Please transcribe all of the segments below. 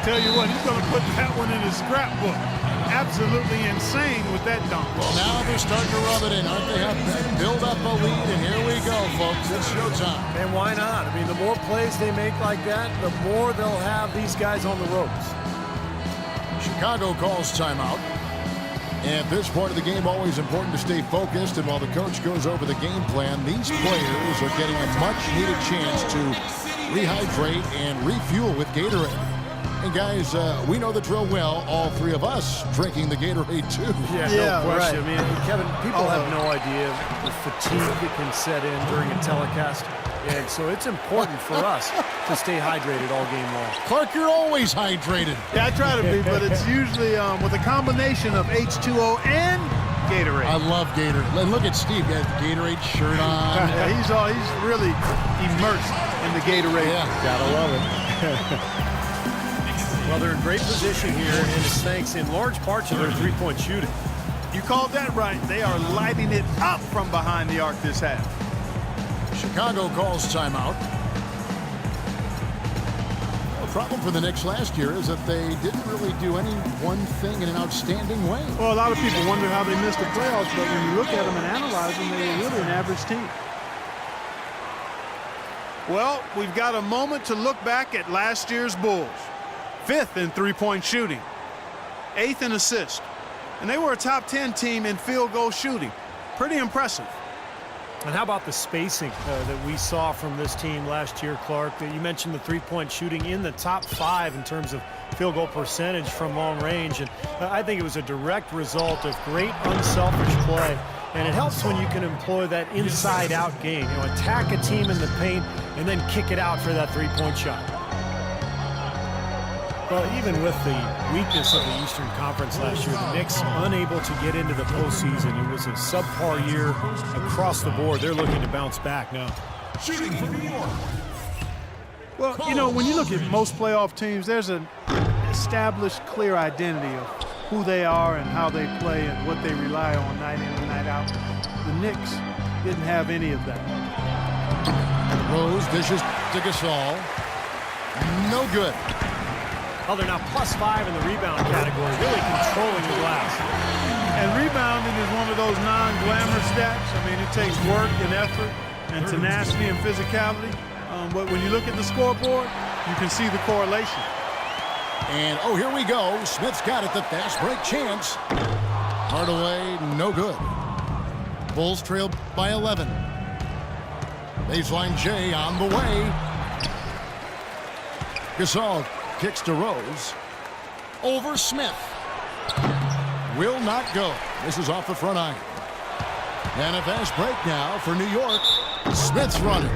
tell you what, he's going to put that one in his scrapbook. Absolutely insane with that dunk. Well, now they're starting to rub it in, aren't they? Have to build up a lead, and here we go, folks. It's showtime. And why not? I mean, the more plays they make like that, the more they'll have these guys on the ropes. Chicago calls timeout. At this point of the game, always important to stay focused. And while the coach goes over the game plan, these players are getting a much-needed chance to rehydrate and refuel with Gatorade. And guys, we know the drill well, all three of us drinking the Gatorade too. Yeah, no question. Right. I mean, Kevin, people have no idea the fatigue that can set in during a telecast. And so it's important for us to stay hydrated all game long. Clark, you're always hydrated. Yeah, I try to be, but it's usually with a combination of H2O and Gatorade. I love Gatorade. Look at Steve, he has the Gatorade shirt on. Yeah, he's really immersed in the Gatorade. Yeah, gotta love it. Well, they're in great position here, and it's thanks in large part to their three-point shooting. You called that right. They are lighting it up from behind the arc this half. Chicago calls timeout. The problem for the Knicks last year is that they didn't really do any one thing in an outstanding way. Well, a lot of people wonder how they missed the playoffs, but when you look at them and analyze them, they were really an average team. Well, we've got a moment to look back at last year's Bulls. 5th in three-point shooting, 8th in assists, and they were a top 10 team in field goal shooting. Pretty impressive. And how about the spacing that we saw from this team last year, Clark? You mentioned the three-point shooting in the top 5 in terms of field goal percentage from long range, and I think it was a direct result of great unselfish play. And it helps when you can employ that inside-out game. You know, attack a team in the paint and then kick it out for that three-point shot. Well, even with the weakness of the Eastern Conference last year, the Knicks unable to get into the postseason. It was a subpar year across the board. They're looking to bounce back now. Shooting for New York. Well, you know, when you look at most playoff teams, there's an established, clear identity of who they are and how they play and what they rely on night in and night out. The Knicks didn't have any of that. Rose dishes to Gasol. No good. Oh, they're now +5 in the rebound category, really controlling the glass. And rebounding is one of those non-glamour stats. I mean, it takes work and effort and tenacity and physicality. But when you look at the scoreboard, you can see the correlation. And, oh, here we go. Smith's got it, the fast break chance. Hardaway, no good. Bulls trail by 11. Baseline J on the way. Gasol kicks to Rose. Over Smith. Will not go. This is off the front iron. And a fast break now for New York. Smith's running.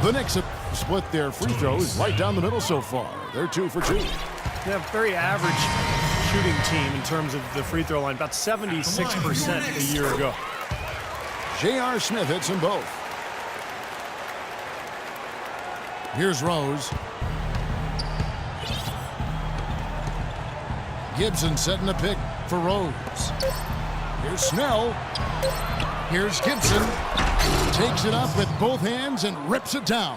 The Knicks have split their free throws right down the middle so far. They're 2 for 2. They have a very average shooting team in terms of the free throw line, about 76% a year ago. J.R. Smith hits them both. Here's Rose. Gibson setting a pick for Rose. Here's Snell. Here's Gibson. Takes it up with both hands and rips it down.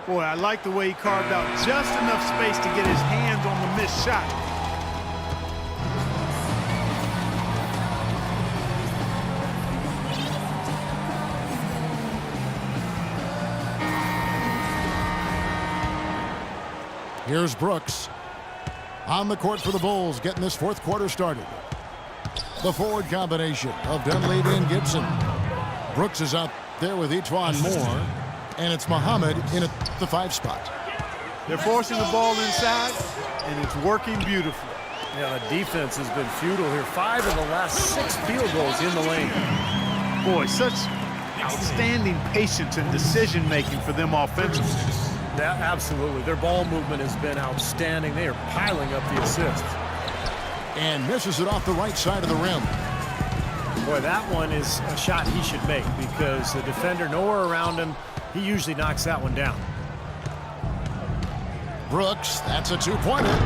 Boy, I like the way he carved out just enough space to get his hands on the missed shot. Here's Brooks. On the court for the Bulls, getting this fourth quarter started. The forward combination of Dunleavy and Gibson. Brooks is out there with E'Twaun Moore, and it's Muhammad in at the 5 spot. They're forcing the ball inside, and it's working beautifully. Yeah, the defense has been futile here. 5 of the last 6 field goals in the lane. Boy, such outstanding patience and decision-making for them offensively. Yeah, absolutely. Their ball movement has been outstanding. They are piling up the assists. And misses it off the right side of the rim. Boy, that one is a shot he should make because the defender nowhere around him, he usually knocks that one down. Brooks, that's a 2-pointer.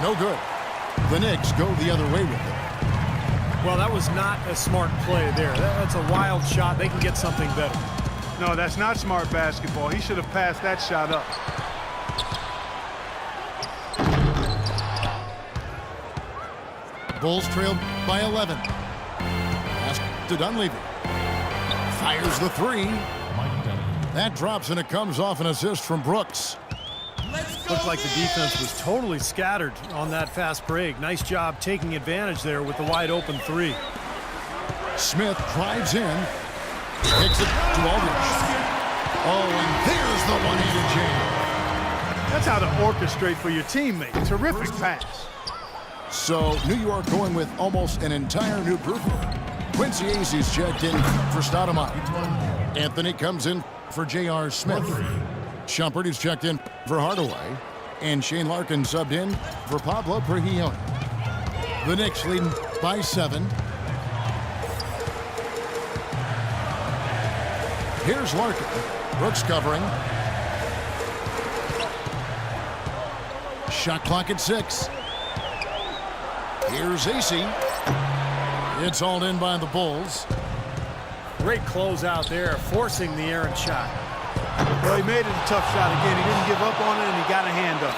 No good. The Knicks go the other way with it. Well, that was not a smart play there. That's a wild shot. They can get something better. No, that's not smart basketball. He should have passed that shot up. Bulls trailed by 11. Pass to Dunleavy. Fires the three. That drops and it comes off an assist from Brooks. Looked like the defense was totally scattered on that fast break. Nice job taking advantage there with the wide open three. Smith drives in. Kicks it to Aldridge. Oh, and there's the one-handed jam. That's how to orchestrate for your teammate. Terrific pass. So New York going with almost an entire new group. Quincy Acies checked in for Stoudemire. Anthony comes in for J.R. Smith. Shumpert is checked in for Hardaway. And Shane Larkin subbed in for Pablo Prigioni. The Knicks leading by 7. Here's Larkin. Brooks covering. Shot clock at 6. Here's AC. It's hauled in by the Bulls. Great closeout there, forcing the errant shot. Well, he made it a tough shot again. He didn't give up on it, and he got a hand up.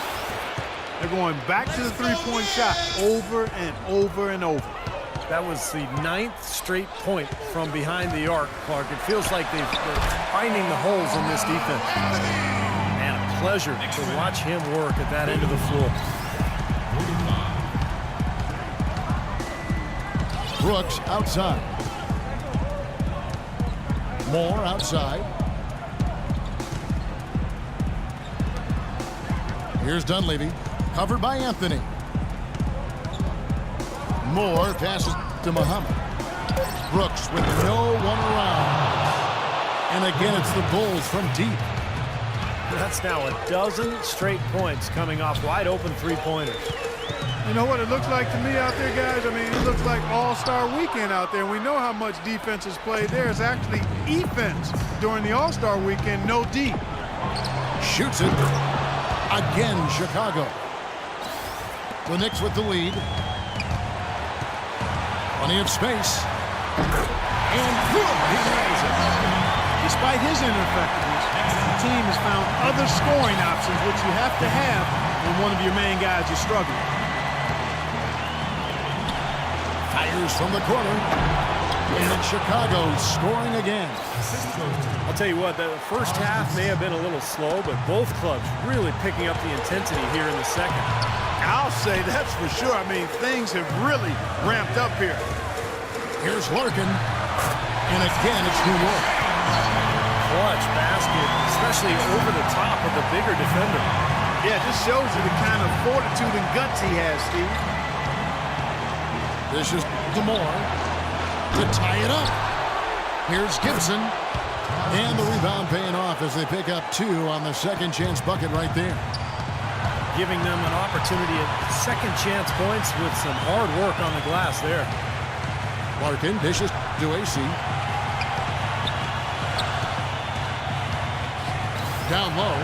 They're going back to the three-point shot over and over and over. That was the 9th straight point from behind the arc, Clark. It feels like they're finding the holes in this defense. Man, a pleasure to watch him work at that end of the floor. Brooks outside. Moore outside. Here's Dunleavy, covered by Anthony. Moore passes to Muhammad. Brooks with no one around. And again, it's the Bulls from deep. That's now a dozen straight points coming off wide open three-pointers. You know what it looks like to me out there, guys? I mean, it looks like all-star weekend out there. We know how much defense is played there. It's actually defense during the all-star weekend, no D. Shoots it. Again, Chicago. The Knicks with the lead. Plenty of space. And boom, he nails it. Despite his ineffectiveness, the team has found other scoring options, which you have to have when one of your main guys is struggling. Fires from the corner. And Chicago scoring again. I'll tell you what, the first half may have been a little slow, but both clubs really picking up the intensity here in the second. I'll say that's for sure. I mean, things have really ramped up here. Here's Larkin. And again, it's New York. Clutch basket, especially over the top of the bigger defender. Yeah, just shows you the kind of fortitude and guts he has, Steve. This is DeMore to tie it up. Here's Gibson. And the rebound paying off as they pick up 2 on the second chance bucket right there. Giving them an opportunity at second chance points with some hard work on the glass there. Larkin dishes to AC. Down low.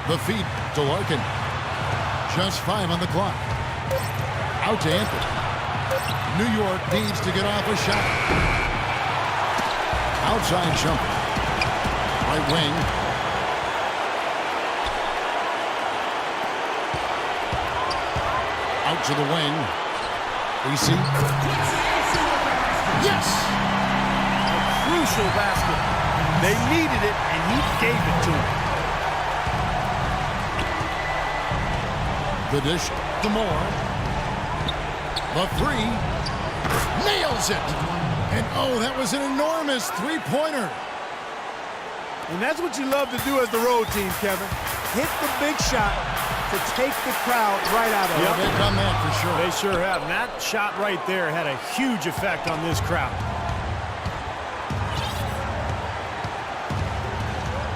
The feed to Larkin. Just 5 on the clock. Out to Anthony. New York needs to get off a shot. Outside jumper. Right wing. Out to the wing. AC. Yes! A crucial basket. They needed it, and he gave it to them. The dish to Moore. The three. Nails it! And oh, that was an enormous three-pointer. And that's what you love to do as the road team, Kevin. Hit the big shot to take the crowd right out of it. Yeah, they've done that for sure. They sure have. And that shot right there had a huge effect on this crowd.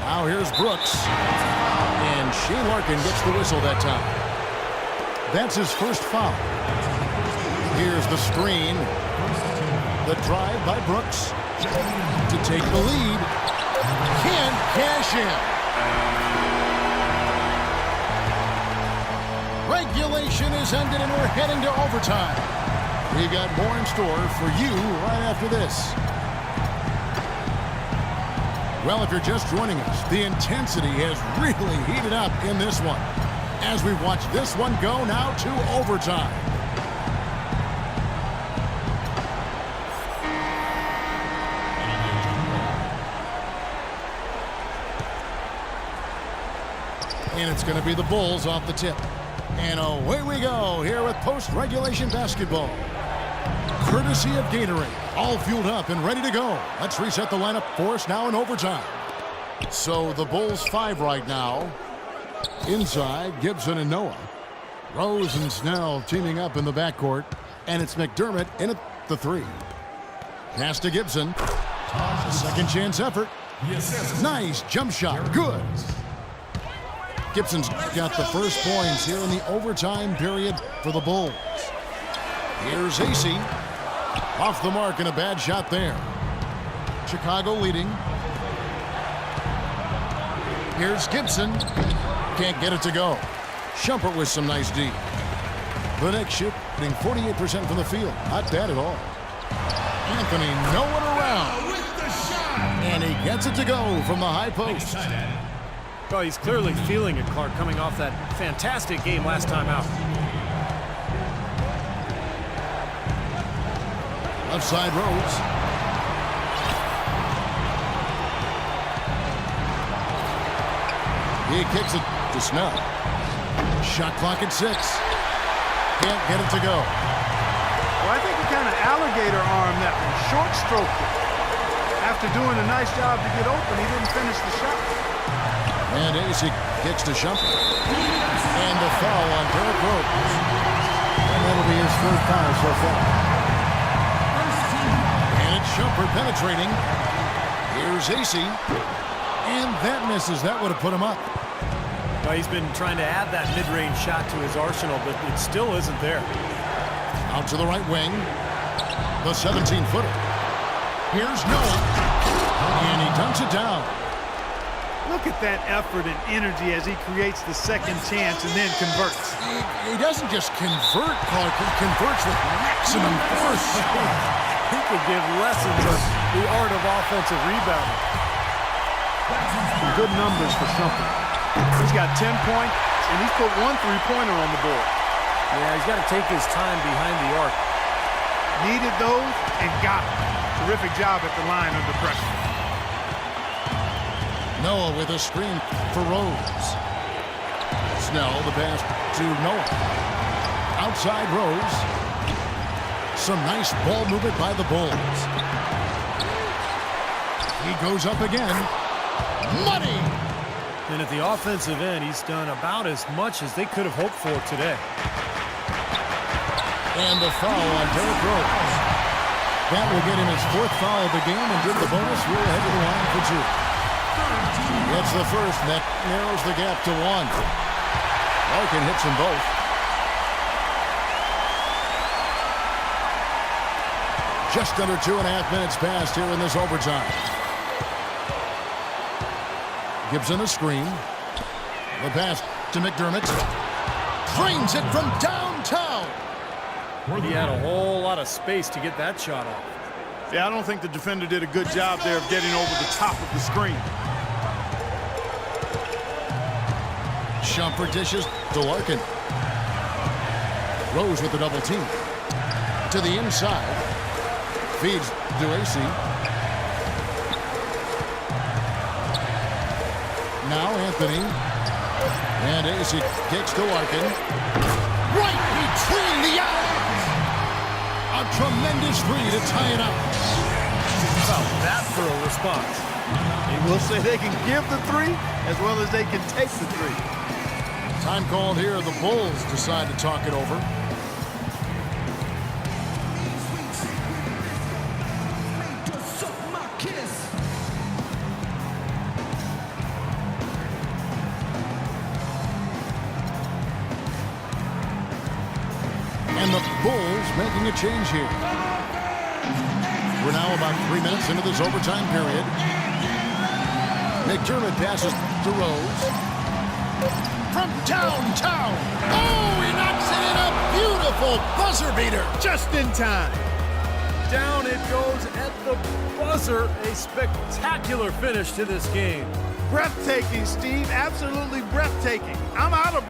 Now here's Brooks. And Shane Larkin gets the whistle that time. That's his first foul. Here's the screen. The drive by Brooks to take the lead. Can't cash in. Regulation is ended and we're heading to overtime. We got more in store for you right after this. Well, if you're just joining us, the intensity has really heated up in this one as we watch this one go now to overtime. And it's going to be the Bulls off the tip. And away we go here with post-regulation basketball. Courtesy of Gatorade. All fueled up and ready to go. Let's reset the lineup for us now in overtime. So the Bulls 5 right now. Inside, Gibson and Noah. Rose and Snell teaming up in the backcourt. And it's McDermott in at the 3. Pass to Gibson. A second chance effort. Nice jump shot. Good. Gibson's got the first points here in the overtime period for the Bulls. Here's AC. Off the mark and a bad shot there. Chicago leading. Here's Gibson. Can't get it to go. Shumpert with some nice D. The Knicks shooting 48% from the field. Not bad at all. Anthony nowhere around. And he gets it to go from the high post. Well, he's clearly feeling it, Clark, coming off that fantastic game last time out. Left side Rose. He kicks it to Snell. Shot clock at 6. Can't get it to go. Well, I think he kind of alligator armed that one, short stroked it. After doing a nice job to get open, he didn't finish the shot. And AC kicks to Shumpert. And the foul on Derrick Rose. And that'll be his third foul so far. And it's Shumpert penetrating. Here's AC. And that misses. That would have put him up. Well, he's been trying to add that mid-range shot to his arsenal, but it still isn't there. Out to the right wing. The 17-footer. Here's Noah. And he dunks it down. Look at that effort and energy as he creates the second chance and then converts. He doesn't just convert, Clark. He converts with maximum force. He could give lessons on the art of offensive rebounding. Some good numbers for something. He's got 10 points, and he's put 1 3-pointer on the board. Yeah, he's got to take his time behind the arc. Needed those and got them. Terrific job at the line under pressure. Noah with a screen for Rose. Snell, the pass to Noah. Outside Rose. Some nice ball movement by the Bulls. He goes up again. Money! And at the offensive end, he's done about as much as they could have hoped for today. And the foul on Derrick Rose. That will get him his 4th foul of the game and give the bonus. We'll head to the line for 2. It's the first, and that narrows the gap to 1. Larkin hits them both. Just under 2.5 minutes passed here in this overtime. Gibson a screen. The pass to McDermott. Drains it from downtown. He had a whole lot of space to get that shot off. Yeah, I don't think the defender did a good job there of getting over the top of the screen. Shumpert dishes to Larkin. Rose with the double team. To the inside. Feeds to AC. Now Anthony. And AC kicks to Larkin. Right between the eyes. A tremendous 3 to tie it up. How about that for a response? They will say they can give the 3 as well as they can take the 3. Time called here. The Bulls decide to talk it over. And the Bulls making a change here. We're now about 3 minutes into this overtime period. McDermott passes to Rose. From downtown. Oh, he knocks it in a beautiful buzzer beater. Just in time. Down it goes at the buzzer. A spectacular finish to this game. Breathtaking, Steve. Absolutely breathtaking. I'm out of